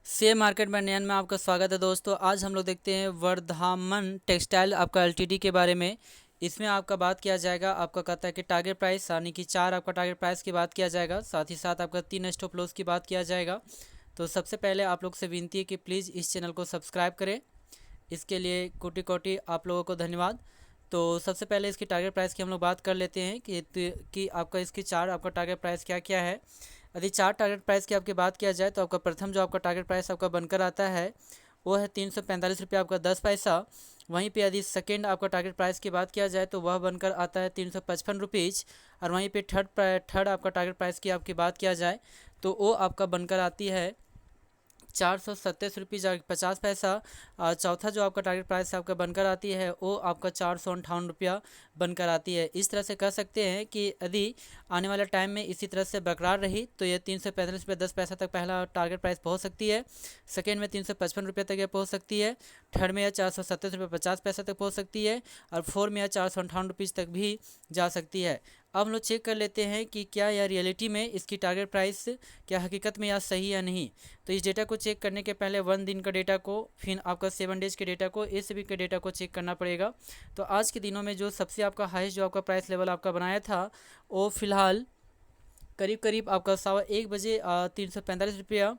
Share market में नयन में आपका स्वागत है दोस्तों। आज हम लोग देखते हैं वर्धमान टेक्सटाइल आपका एलटीडी के बारे में। इसमें आपका बात किया जाएगा, आपका कहता है कि टारगेट प्राइस यानी कि 4 आपका टारगेट प्राइस की बात किया जाएगा, साथ ही साथ आपका 3 स्टॉप लॉस की बात किया जाएगा। तो सबसे पहले आप लोग से विनती है कि प्लीज़ इस चैनल को सब्सक्राइब करें। इसके लिए कोटि कोटि आप लोगों को धन्यवाद। तो सबसे पहले इसकी टारगेट प्राइस की हम लोग बात कर लेते हैं कि आपका इसकी 4 आपका टारगेट प्राइस क्या क्या है। यदि 4 टारगेट प्राइस की आपकी बात किया जाए तो आपका प्रथम जो आपका टारगेट प्राइस आपका बनकर आता है वो है 345 रुपये आपका 10 पैसा। वहीं पे यदि सेकेंड आपका टारगेट प्राइस की बात किया जाए तो वह बनकर आता है 355 रुपीज़। और वहीं पे थर्ड आपका टारगेट प्राइस की आपकी बात किया जाए तो वो आपका बनकर आती है 427 रुपीज़ और 50 पैसा। और चौथा जो आपका टारगेट प्राइस आपका बनकर आती है वो आपका 458 रुपया बनकर आती है। इस तरह से कह सकते हैं कि यदि आने वाले टाइम में इसी तरह से बरकरार रही तो ये 345 रुपये 10 पैसा तक पहला टारगेट प्राइस पहुंच सकती है। सेकेंड में 355 रुपये तक ये पहुंच सकती है। थर्ड में यह 427 रुपये 50 पैसा तक पहुंच सकती है। और फोर्थ में यह 458 रुपीज़ तक भी जा सकती है। अब हम लोग चेक कर लेते हैं कि क्या यह रियलिटी में इसकी टारगेट प्राइस क्या हकीकत में यह सही या नहीं। तो इस डेटा को चेक करने के पहले 1 दिन का डेटा को, फिर आपका 7 डेज के डेटा को, एसीबी के डेटा को चेक करना पड़ेगा। तो आज के दिनों में जो सबसे आपका हाईएस्ट जो आपका प्राइस लेवल आपका बनाया था वो फिलहाल करीब करीब आपका 1:15 बजे 345 रुपया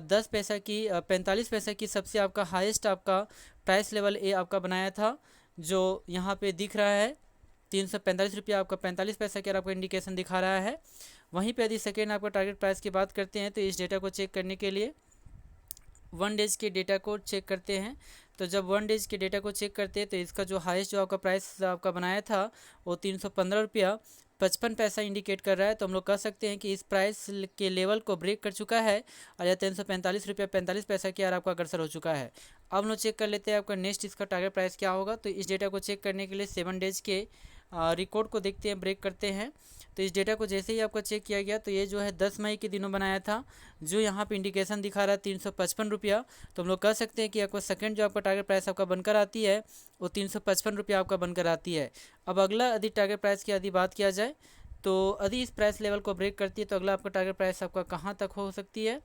10 पैसा की 45 पैसा की सबसे आपका हाईएस्ट आपका प्राइस लेवल ए आपका बनाया था, जो यहाँ पे दिख रहा है 345 रुपया आपका 45 पैसा की आपका इंडिकेशन दिखा रहा है। वहीं पे यदि सेकेंड आपका टारगेट प्राइस की बात करते हैं तो इस डेटा को चेक करने के लिए 1 डेज के डेटा को चेक करते हैं। तो जब 1 डेज के डेटा को चेक करते हैं तो इसका जो हाईएस्ट जो आपका प्राइस आपका बनाया था वो 315 रुपया 55 पैसा इंडिकेट कर रहा है। तो हम लोग कह सकते हैं कि इस प्राइस के लेवल को ब्रेक कर चुका है और यह 345 रुपया 45 पैसा की यार आपका अग्रसर हो चुका है। अब हम लोग चेक कर लेते हैं आपका नेक्स्ट इसका टारगेट प्राइस क्या होगा। तो इस डेटा को चेक करने के लिए 7 डेज के रिकॉर्ड को देखते हैं, ब्रेक करते हैं। तो इस डेटा को जैसे ही आपका चेक किया गया तो ये जो है 10 मई के दिनों बनाया था, जो यहाँ पे इंडिकेशन दिखा रहा है 355 रुपया। तो हम लोग कह सकते हैं कि आपका सेकंड जो आपका टारगेट प्राइस आपका बनकर आती है वो 355 रुपया आपका बनकर आती है। अब अगला यदि टारगेट प्राइस की यदि बात किया जाए तो यदि इस प्राइस लेवल को ब्रेक करती है तो अगला आपका टारगेट प्राइस आपका कहाँ तक हो सकती है।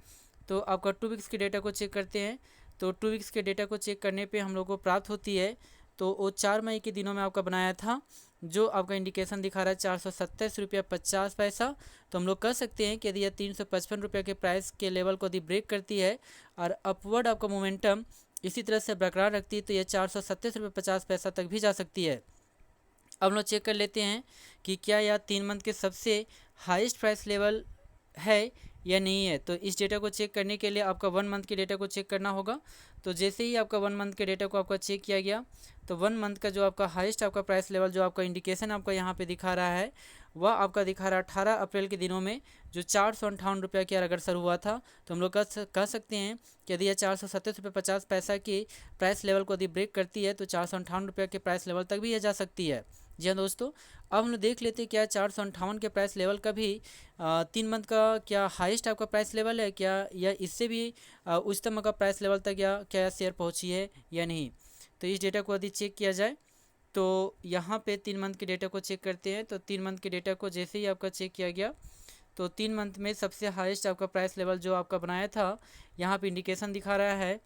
तो आपका 2 वीक्स के डेटा को चेक करते हैं। तो 2 वीक्स के डेटा को चेक करने पे हम लोग को प्राप्त होती है तो वो 4 मई के दिनों में आपका बनाया था, जो आपका इंडिकेशन दिखा रहा है 427 रुपया 50 पैसा। तो हम लोग कह सकते हैं कि यदि यह 355 रुपये के प्राइस के लेवल को यदि ब्रेक करती है और अपवर्ड आपका मोमेंटम इसी तरह से बरकरार रखती है तो यह 427 रुपये 50 पैसा तक भी जा सकती है। अब हम लोग चेक कर लेते हैं कि क्या यह 3 मंथ के सबसे हाईएस्ट प्राइस लेवल है या नहीं है। तो इस डेटा को चेक करने के लिए आपका 1 मंथ के डेटा को चेक करना होगा। तो जैसे ही आपका 1 मंथ के डेटा को आपका चेक किया गया तो 1 मंथ का जो आपका हाईएस्ट आपका प्राइस लेवल जो आपका इंडिकेशन आपका यहाँ पे दिखा रहा है वह आपका दिखा रहा है 18 अप्रैल के दिनों में, जो 458 रुपया की अग्रसर हुआ था। तो हम लोग कह सकते हैं कि यदि यह 427 रुपये 50 पैसा की प्राइस लेवल को यदि ब्रेक करती है तो 458 रुपये के प्राइस लेवल तक भी यह जा सकती है। जी हाँ दोस्तों, अब हम लोग देख लेते हैं क्या 458 के प्राइस लेवल का भी 3 मंथ का क्या हाईएस्ट आपका प्राइस लेवल है क्या, या इससे भी उच्चतम का प्राइस लेवल तक या क्या शेयर पहुंची है या नहीं। तो इस डेटा को यदि चेक किया जाए तो यहाँ पे 3 मंथ के डेटा को चेक करते हैं। तो 3 मंथ के डेटा को जैसे ही आपका चेक किया गया तो 3 मंथ में सबसे हाईएस्ट आपका प्राइस लेवल जो आपका बनाया था यहाँ पे इंडिकेशन दिखा रहा है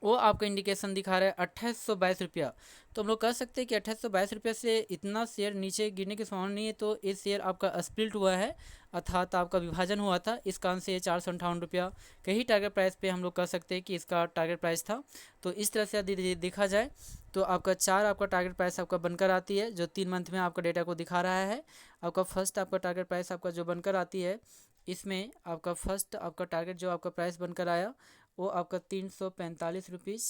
वो आपका इंडिकेशन दिखा रहा है 2822 रुपया। तो हम लोग कह सकते हैं कि 2822 रुपया से इतना शेयर नीचे गिरने की संभावना नहीं है। तो ये शेयर आपका स्प्लिट हुआ है, अर्थात आपका विभाजन हुआ था, इस कारण से ये 458 रुपया के ही टारगेट प्राइस पे हम लोग कह सकते हैं कि इसका टारगेट प्राइस था। तो इस तरह से यदि देखा जाए तो आपका 4 आपका टारगेट प्राइस आपका बनकर आती है, जो 3 मंथ में आपका डेटा को दिखा रहा है। आपका फर्स्ट आपका टारगेट प्राइस आपका जो बनकर आती है, इसमें आपका फर्स्ट आपका टारगेट जो आपका प्राइस बनकर आया वो आपका 345 रुपीज़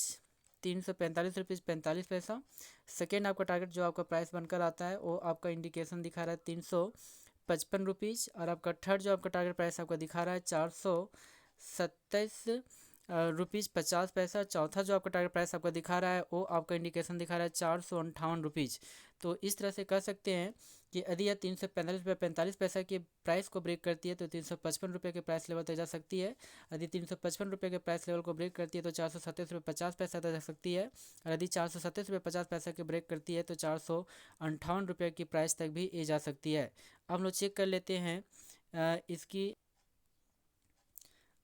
सेकेंड आपका टारगेट जो आपका प्राइस बनकर आता है वो आपका इंडिकेशन दिखा रहा है 355 रुपीज़। और आपका थर्ड जो आपका टारगेट प्राइस आपका दिखा रहा है 427 रुपीज़ 50 पैसा। चौथा जो आपका टारगेट प्राइस आपका दिखा रहा है वो आपका इंडिकेशन दिखा रहा है 458 रुपीज़। तो इस तरह से कह सकते हैं कि यदि यह 345 रुपये 45 पैसा की प्राइस को ब्रेक करती है तो 355 रुपये के प्राइस लेवल तक जा सकती है। यदि 355 रुपये के प्राइस लेवल को ब्रेक करती है तो 427 रुपये 50 पैसा तक जा सकती है। और यदि 427 रुपये 50 पैसा के ब्रेक करती है तो 458 रुपये की प्राइस तक भी ये जा सकती है। अब हम लोग चेक कर लेते हैं इसकी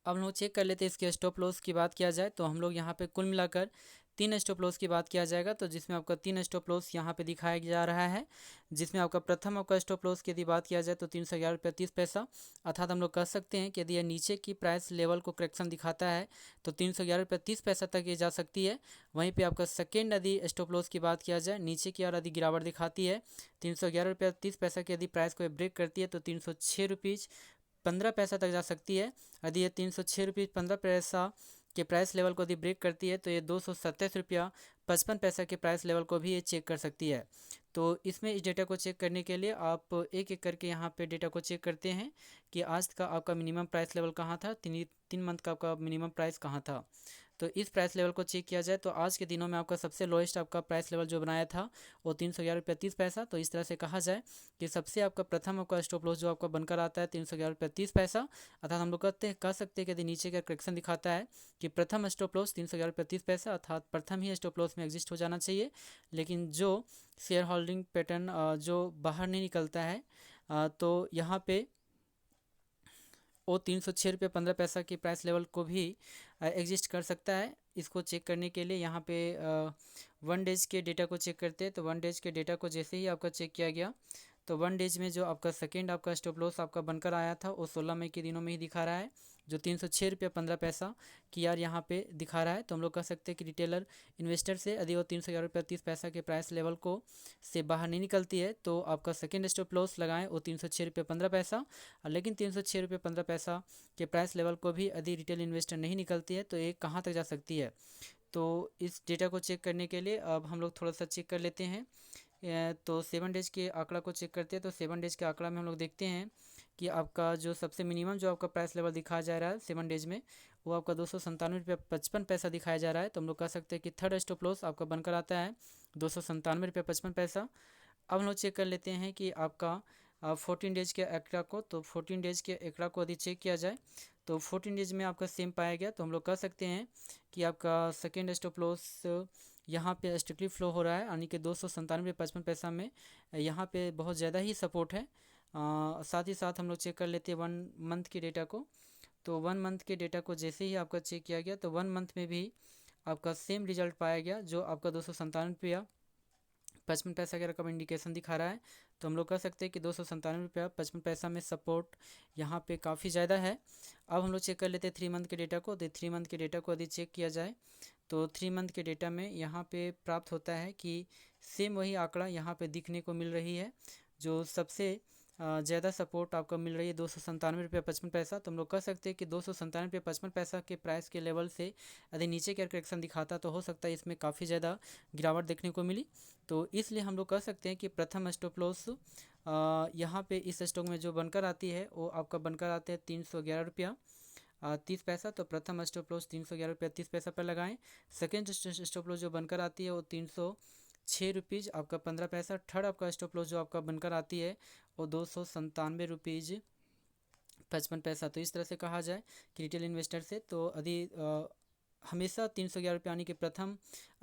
अब हम लोग चेक कर लेते हैं इसके स्टॉप लॉस की बात किया जाए तो हम लोग यहाँ पे कुल मिलाकर 3 स्टॉप लॉस की बात किया जाएगा, तो जिसमें आपका 3 स्टॉप लॉस यहाँ पे दिखाया जा रहा है। जिसमें आपका प्रथम आपका स्टॉप लॉस की यदि बात किया जाए तो 311 रुपये 30 पैसा, अर्थात हम लोग कह सकते हैं कि यदि यह नीचे की प्राइस लेवल को करेक्शन दिखाता है तो 311 रुपये 30 पैसा तक ये जा सकती है। वहीं पे आपका सेकेंड यदि स्टॉप लॉस की बात किया जाए, नीचे की ओर यदि गिरावट दिखाती है 311 रुपये 30 पैसा की यदि प्राइस को ब्रेक करती है तो 306 रुपीज़ 15 पैसा तक जा सकती है। यदि ये 306 रुपीज़ 15 पैसा के प्राइस लेवल को यदि ब्रेक करती है तो ये 227 रुपया 55 पैसा के प्राइस लेवल को भी ये चेक कर सकती है। तो इसमें इस डेटा को चेक करने के लिए आप एक एक करके यहाँ पे डेटा को चेक करते हैं कि आज का आपका मिनिमम प्राइस लेवल कहाँ था, 3 मंथ का आपका मिनिमम प्राइस कहाँ था। तो इस प्राइस लेवल को चेक किया जाए तो आज के दिनों में आपका सबसे लोएस्ट आपका प्राइस लेवल जो बनाया था वो 311 रुपये 30 पैसा। तो इस तरह से कहा जाए कि सबसे आपका प्रथम आपका स्टॉप लॉस जो आपका बनकर आता है 311 रुपये 30 पैसा, अर्थात हम लोग कह सकते हैं कि यदि नीचे का करेक्शन दिखाता है कि प्रथम स्टॉप लॉस 311 रुपये 30 पैसा, अर्थात प्रथम ही स्टॉप लॉस में एग्जिस्ट हो जाना चाहिए। लेकिन जो शेयर होल्डिंग पैटर्न जो बाहर नहीं निकलता है तो यहाँ पे वो 306 रुपये 15 पैसा की प्राइस लेवल को भी एग्जिस्ट कर सकता है। इसको चेक करने के लिए यहाँ पे 1 डेज के डेटा को चेक करते हैं। तो 1 डेज के डेटा को जैसे ही आपका चेक किया गया तो 1 डेज में जो आपका सेकेंड आपका स्टॉप लॉस आपका बनकर आया था वो 16 मई के दिनों में ही दिखा रहा है, जो 306 रुपये 15 पैसा की यार यहाँ पे दिखा रहा है। तो हम लोग कह सकते हैं कि रिटेलर इन्वेस्टर से यदि वो 311 रुपये 30 पैसा के प्राइस लेवल को से बाहर नहीं निकलती है तो आपका सेकेंड स्टॉप लॉस लगाएं वो 306 रुपये 15 पैसा। लेकिन 306 रुपये 15 पैसा के प्राइस लेवल को भी यदि रिटेल इन्वेस्टर नहीं निकलती है तो ये कहाँ तक जा सकती है। तो इस डेटा को चेक करने के लिए अब हम लोग थोड़ा सा चेक कर लेते हैं। तो 7 डेज के आंकड़ा को चेक करते हैं। तो 7 डेज के आंकड़ा में हम लोग देखते हैं कि आपका जो सबसे मिनिमम जो आपका प्राइस लेवल दिखाया जा रहा है 7 डेज में वो आपका 297 रुपये 55 पैसा दिखाया जा रहा है। तो हम लोग कह सकते हैं कि थर्ड स्टॉप लॉस आपका बनकर आता है 297 रुपये 55 पैसा। अब हम लोग चेक कर लेते हैं कि आपका 14 डेज के आंकड़ा को, तो 14 डेज के आंकड़ा को यदि चेक किया जाए तो 14 डेज में आपका सेम पाया गया। तो हम लोग कह सकते हैं कि आपका सेकेंड स्टॉप लॉस यहाँ पे स्ट्रिक्टली फ्लो हो रहा है, यानी कि 297 रुपये 55 पैसा में यहाँ पे बहुत ज़्यादा ही सपोर्ट है। साथ ही साथ हम लोग चेक कर लेते हैं 1 मंथ के डेटा को। तो 1 मंथ के डेटा को जैसे ही आपका चेक किया गया तो 1 मंथ में भी आपका सेम रिजल्ट पाया गया, जो आपका 297 रुपया 55 पैसा की रकम इंडिकेशन दिखा रहा है। तो हम लोग कह सकते हैं कि 297 रुपया 55 पैसा में सपोर्ट यहाँ पे काफ़ी ज़्यादा है। अब हम लोग चेक कर लेते हैं 3 मंथ के डेटा को। तो 3 मंथ के डेटा को यदि चेक किया जाए तो 3 मंथ के डेटा में यहाँ पे प्राप्त होता है कि सेम वही आंकड़ा यहाँ पे दिखने को मिल रही है, जो सबसे ज़्यादा सपोर्ट आपको मिल रही है 297 रुपया 55 पैसा। तो हम लोग कह सकते हैं कि 297 रुपया 55 पैसा के प्राइस के लेवल से यदि नीचे का करेक्शन दिखाता तो हो सकता है इसमें काफ़ी ज़्यादा गिरावट देखने को मिली। तो इसलिए हम लोग कह सकते हैं कि प्रथम स्टॉप लॉस यहाँ पे इस स्टॉक में जो बनकर आती है वो आपका बनकर आते हैं 311 रुपया 30 पैसा। तो प्रथम स्टॉप लॉस 311 रुपया 30 पैसा पर लगाएं। सेकेंड स्टॉप लॉस जो बनकर आती है वो 306 रुपीज़ आपका 15 पैसा। थर्ड आपका स्टॉप लॉस जो आपका बनकर आती है वो 297 रुपीज़ 55 पैसा। तो इस तरह से कहा जाए कि रिटेल इन्वेस्टर से तो यदि हमेशा 311 रुपये यानी कि प्रथम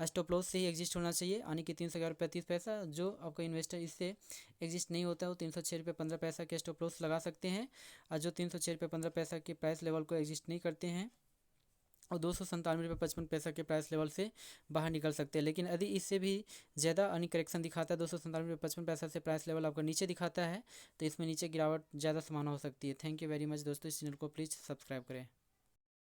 स्टॉप लॉस से ही एग्जिस्ट होना चाहिए, यानी कि 311 रुपया 30 पैसा। जो आपका इन्वेस्टर इससे एग्जिस्ट नहीं होता है वो 306 रुपये 15 पैसा के स्टॉप लॉस लगा सकते हैं। और जो 306 रुपये 15 पैसा के प्राइस लेवल को एग्जिस्ट नहीं करते हैं और 297 रुपये 55 पैसा के प्राइस लेवल से बाहर निकल सकते हैं। लेकिन यदि इससे भी ज़्यादा यानी करेक्शन दिखाता है 297 रुपये 55 पैसा से प्राइस लेवल आपका नीचे दिखाता है तो इसमें नीचे गिरावट ज़्यादा संभावना हो सकती है। थैंक यू वेरी मच दोस्तों, इस चैनल को प्लीज़ सब्सक्राइब करें।